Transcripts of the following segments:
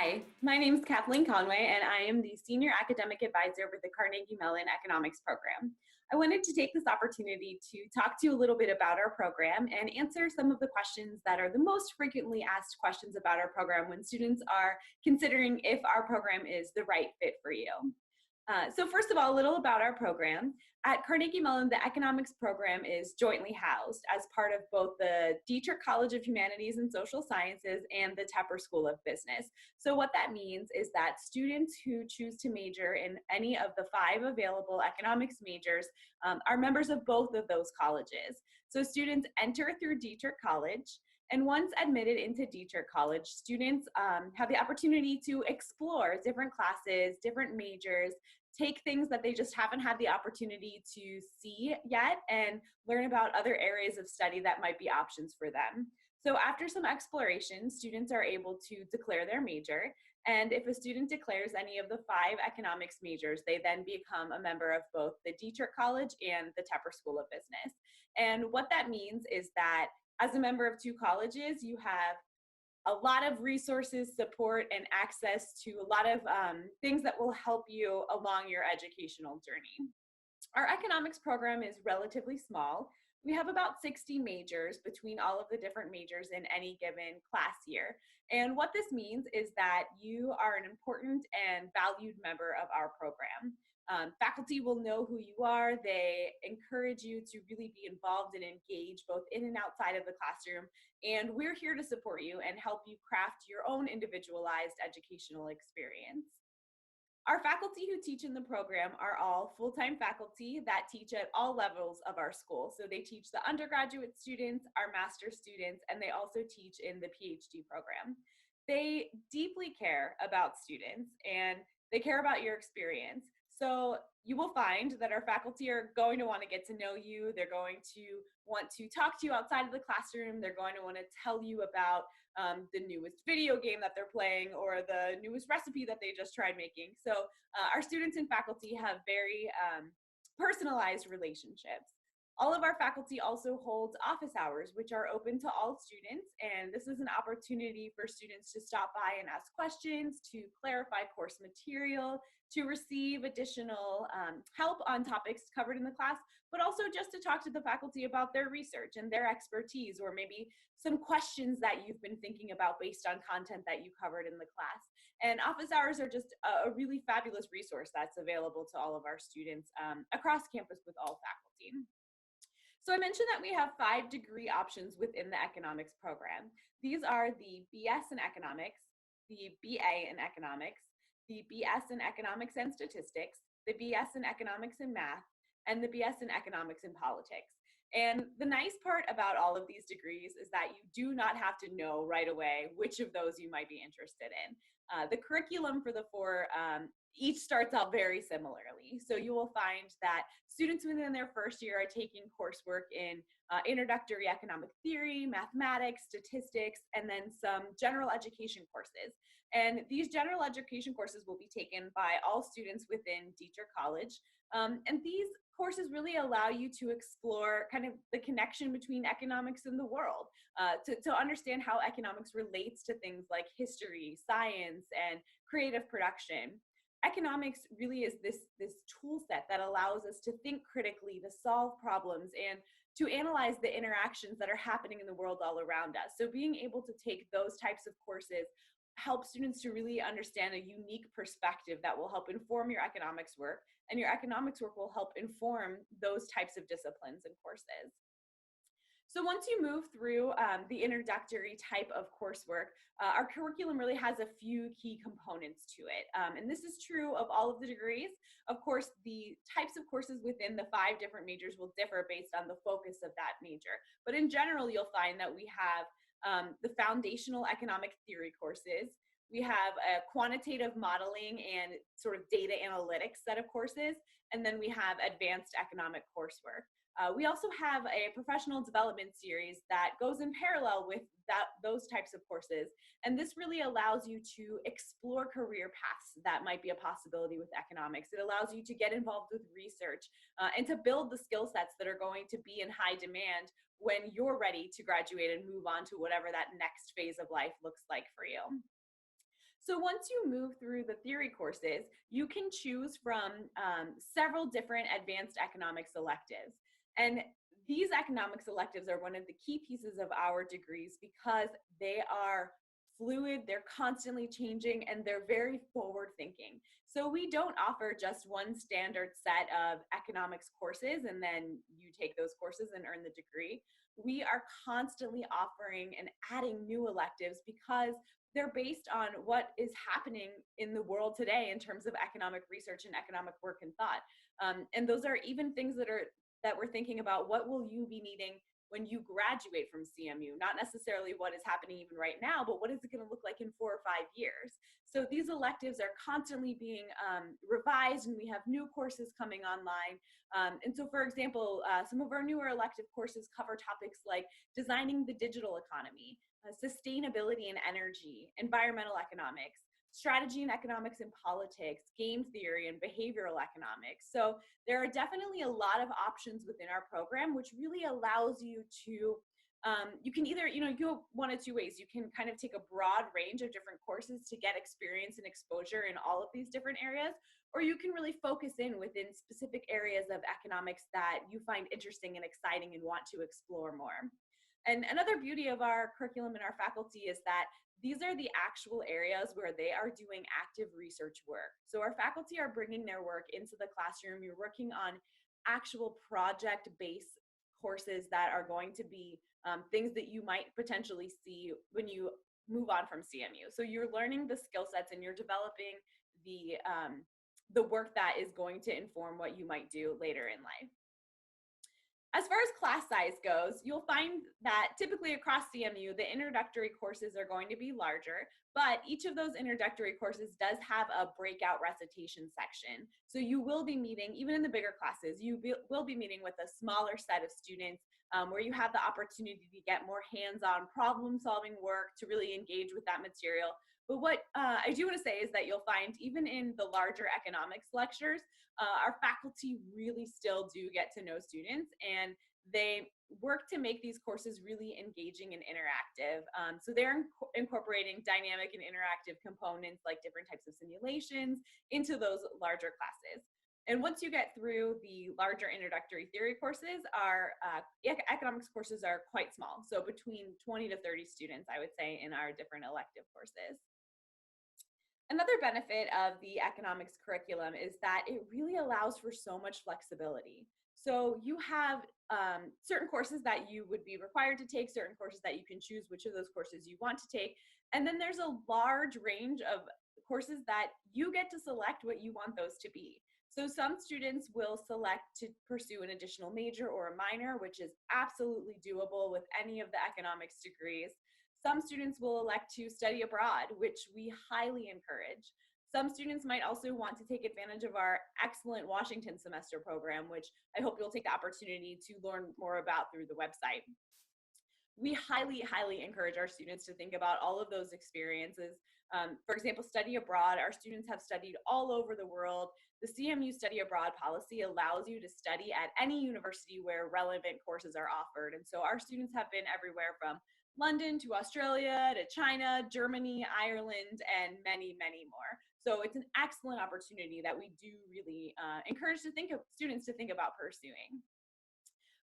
Hi, my name is Kathleen Conway, and I am the Senior Academic Advisor with the Carnegie Mellon Economics Program. I wanted to take this opportunity to talk to you a little bit about our program and answer some of the questions that are the most frequently asked questions about our program when students are considering if our program is the right fit for you. So first of all, a little about our program. At Carnegie Mellon, the economics program is jointly housed as part of both the Dietrich College of Humanities and Social Sciences and the Tepper School of Business. So what that means is that students who choose to major in any of the 5 available economics majors are members of both of those colleges. So students enter through Dietrich College, and once admitted into Dietrich College, students have the opportunity to explore different classes, different majors, take things that they just haven't had the opportunity to see yet, and learn about other areas of study that might be options for them. So after some exploration, students are able to declare their major. And if a student declares any of the 5 economics majors, they then become a member of both the Dietrich College and the Tepper School of Business. And what that means is that as a member of 2 colleges, you have a lot of resources, support, and access to a lot of things that will help you along your educational journey. Our economics program is relatively small. We have about 60 majors between all of the different majors in any given class year. And what this means is that you are an important and valued member of our program. Faculty will know who you are. They encourage you to really be involved and engage both in and outside of the classroom. And we're here to support you and help you craft your own individualized educational experience. Our faculty who teach in the program are all full-time faculty that teach at all levels of our school. So they teach the undergraduate students, our master students, and they also teach in the PhD program. They deeply care about students and they care about your experience. So you will find that our faculty are going to want to get to know you. They're going to want to talk to you outside of the classroom. They're going to want to tell you about the newest video game that they're playing or the newest recipe that they just tried making. So our students and faculty have very personalized relationships. All of our faculty also holds office hours, which are open to all students. And this is an opportunity for students to stop by and ask questions, to clarify course material, to receive additional help on topics covered in the class, but also just to talk to the faculty about their research and their expertise, or maybe some questions that you've been thinking about based on content that you covered in the class. And office hours are just a really fabulous resource that's available to all of our students across campus with all faculty. So I mentioned that we have 5 degree options within the economics program. These are the BS in economics, the BA in economics, the BS in economics and statistics, the BS in economics and math, and the BS in economics and politics. And the nice part about all of these degrees is that you do not have to know right away which of those you might be interested in. The curriculum for the 4 each starts out very similarly. So you will find that students within their first year are taking coursework in introductory economic theory, mathematics, statistics, and then some general education courses. And these general education courses will be taken by all students within Dietrich College. And these courses really allow you to explore kind of the connection between economics and the world, to understand how economics relates to things like history, science, and creative production. Economics really is this tool set that allows us to think critically, to solve problems, and to analyze the interactions that are happening in the world all around us. So being able to take those types of courses helps students to really understand a unique perspective that will help inform your economics work, and your economics work will help inform those types of disciplines and courses. So once you move through the introductory type of coursework, our curriculum really has a few key components to it. And this is true of all of the degrees. Of course, the types of courses within the 5 different majors will differ based on the focus of that major. But in general, you'll find that we have the foundational economic theory courses. We have a quantitative modeling and sort of data analytics set of courses. And then we have advanced economic coursework. We also have a professional development series that goes in parallel with those types of courses. And this really allows you to explore career paths that might be a possibility with economics. It allows you to get involved with research and to build the skill sets that are going to be in high demand when you're ready to graduate and move on to whatever that next phase of life looks like for you. So once you move through the theory courses, you can choose from several different advanced economics electives. And these economics electives are one of the key pieces of our degrees because they are fluid, they're constantly changing, and they're very forward thinking. So we don't offer just one standard set of economics courses and then you take those courses and earn the degree. We are constantly offering and adding new electives because they're based on what is happening in the world today in terms of economic research and economic work and thought. And those are even things that we're thinking about. What will you be needing when you graduate from CMU? Not necessarily what is happening even right now, but what is it going to look like in 4 or 5 years? So these electives are constantly being revised, and we have new courses coming online. And so, for example, some of our newer elective courses cover topics like designing the digital economy, sustainability and energy, environmental economics, strategy and economics and politics, game theory, and behavioral economics. So there are definitely a lot of options within our program, which really allows you to, you can either, you go one of two ways. You can kind of take a broad range of different courses to get experience and exposure in all of these different areas, or you can really focus in within specific areas of economics that you find interesting and exciting and want to explore more. And another beauty of our curriculum and our faculty is that these are the actual areas where they are doing active research work. So our faculty are bringing their work into the classroom. You're working on actual project-based courses that are going to be things that you might potentially see when you move on from CMU. So you're learning the skill sets and you're developing the work that is going to inform what you might do later in life. As far as class size goes, you'll find that typically across CMU, the introductory courses are going to be larger, but each of those introductory courses does have a breakout recitation section. So you will be meeting, even in the bigger classes, will be meeting with a smaller set of students where you have the opportunity to get more hands-on problem-solving work to really engage with that material. But what I do want to say is that you'll find even in the larger economics lectures, our faculty really still do get to know students, and they work to make these courses really engaging and interactive. So they're incorporating dynamic and interactive components like different types of simulations into those larger classes. And once you get through the larger introductory theory courses, our economics courses are quite small. So between 20 to 30 students, I would say, in our different elective courses. Another benefit of the economics curriculum is that it really allows for so much flexibility. So you have certain courses that you would be required to take, certain courses that you can choose which of those courses you want to take. And then there's a large range of courses that you get to select what you want those to be. So some students will select to pursue an additional major or a minor, which is absolutely doable with any of the economics degrees. Some students will elect to study abroad, which we highly encourage. Some students might also want to take advantage of our excellent Washington semester program, which I hope you'll take the opportunity to learn more about through the website. We highly, highly encourage our students to think about all of those experiences. For example, study abroad. Our students have studied all over the world. The CMU study abroad policy allows you to study at any university where relevant courses are offered. And so our students have been everywhere from London to Australia to China, Germany, Ireland, and many, many more. So it's an excellent opportunity that we do really encourage students to think about pursuing.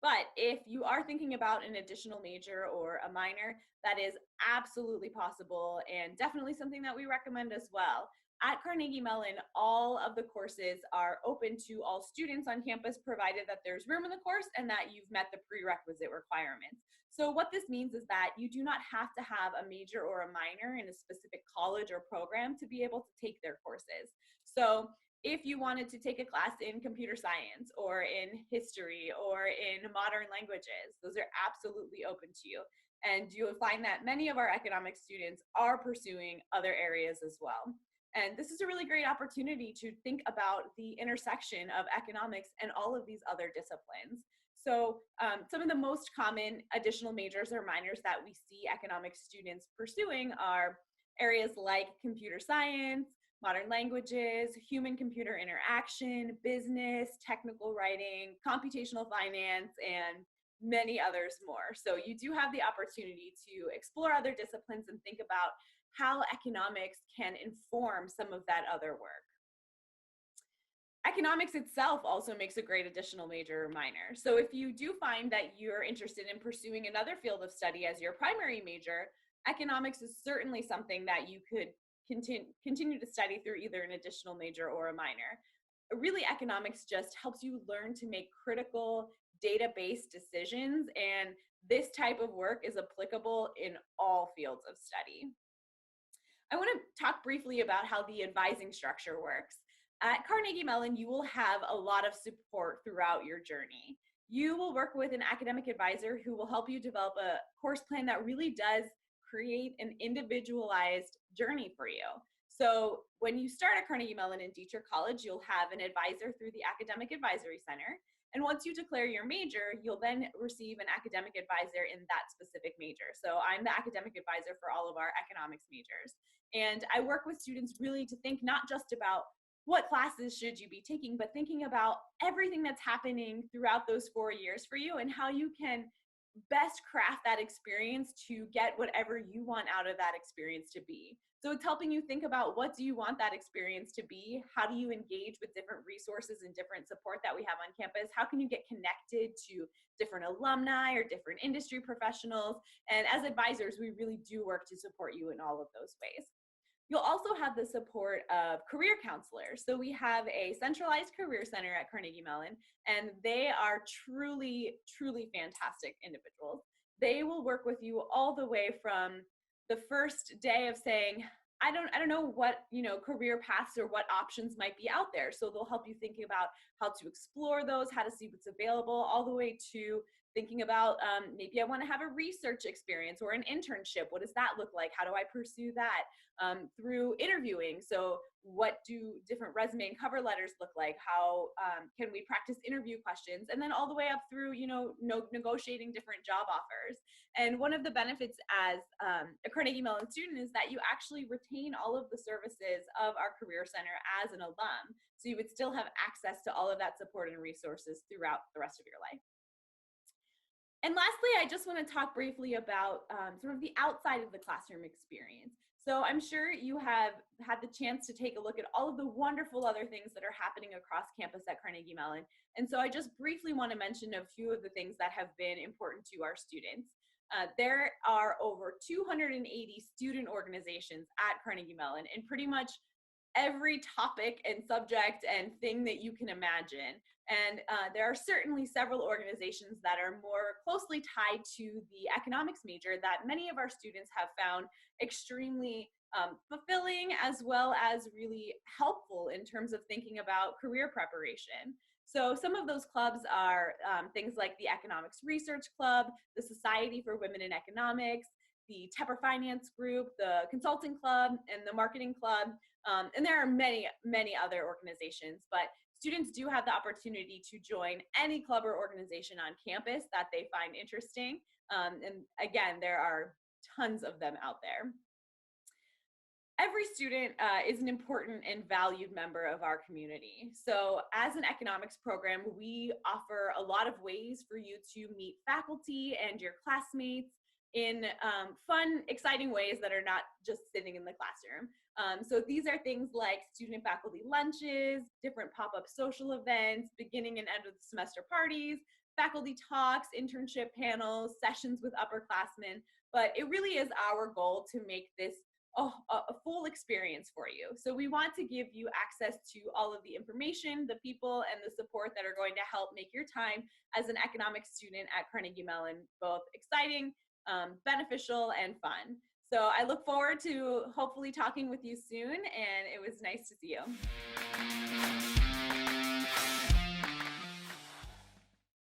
But if you are thinking about an additional major or a minor, that is absolutely possible and definitely something that we recommend as well. At Carnegie Mellon, all of the courses are open to all students on campus, provided that there's room in the course and that you've met the prerequisite requirements. So what this means is that you do not have to have a major or a minor in a specific college or program to be able to take their courses. So if you wanted to take a class in computer science or in history or in modern languages, those are absolutely open to you. And you'll find that many of our economics students are pursuing other areas as well. And this is a really great opportunity to think about the intersection of economics and all of these other disciplines. So some of the most common additional majors or minors that we see economics students pursuing are areas like computer science, modern languages, human-computer interaction, business, technical writing, computational finance, and many others more. So you do have the opportunity to explore other disciplines and think about how economics can inform some of that other work. Economics itself also makes a great additional major or minor. So if you do find that you're interested in pursuing another field of study as your primary major, economics is certainly something that you could continue to study through either an additional major or a minor. Really, economics just helps you learn to make critical data-based decisions, and this type of work is applicable in all fields of study. I want to talk briefly about how the advising structure works. At Carnegie Mellon, you will have a lot of support throughout your journey. You will work with an academic advisor who will help you develop a course plan that really does create an individualized journey for you. So when you start at Carnegie Mellon in Dietrich College, you'll have an advisor through the Academic Advisory Center. And once you declare your major, you'll then receive an academic advisor in that specific major. So I'm the academic advisor for all of our economics majors. And I work with students really to think not just about what classes should you be taking, but thinking about everything that's happening throughout those 4 years for you and how you can best craft that experience to get whatever you want out of that experience to be. So it's helping you think about, what do you want that experience to be? How do you engage with different resources and different support that we have on campus? How can you get connected to different alumni or different industry professionals? And as advisors, we really do work to support you in all of those ways. You'll also have the support of career counselors. So we have a centralized career center at Carnegie Mellon, and they are truly, truly fantastic individuals. They will work with you all the way from the first day of saying, I don't know what, career paths or what options might be out there. So they'll help you think about how to explore those, how to see what's available, all the way to thinking about maybe I want to have a research experience or an internship. What does that look like? How do I pursue that? Through interviewing. So what do different resume and cover letters look like? How can we practice interview questions? And then all the way up through, negotiating different job offers. And one of the benefits as a Carnegie Mellon student is that you actually retain all of the services of our Career Center as an alum. So you would still have access to all of that support and resources throughout the rest of your life. And lastly, I just want to talk briefly about sort of the outside of the classroom experience. So I'm sure you have had the chance to take a look at all of the wonderful other things that are happening across campus at Carnegie Mellon. And so I just briefly want to mention a few of the things that have been important to our students. There are over 280 student organizations at Carnegie Mellon, and pretty much every topic and subject and thing that you can imagine. And there are certainly several organizations that are more closely tied to the economics major that many of our students have found extremely fulfilling, as well as really helpful in terms of thinking about career preparation. So some of those clubs are things like the Economics Research Club, the Society for Women in Economics, the Tepper Finance Group, the Consulting Club, and the Marketing Club. And there are many, many other organizations, but students do have the opportunity to join any club or organization on campus that they find interesting. And again, there are tons of them out there. Every student is an important and valued member of our community. So as an economics program, we offer a lot of ways for you to meet faculty and your classmates in fun, exciting ways that are not just sitting in the classroom. So these are things like student faculty lunches, different pop-up social events, beginning and end of the semester parties, faculty talks, internship panels, sessions with upperclassmen. But it really is our goal to make this a full experience for you. So we want to give you access to all of the information, the people, and the support that are going to help make your time as an economics student at Carnegie Mellon both exciting, beneficial, and fun. So I look forward to hopefully talking with you soon, and it was nice to see you.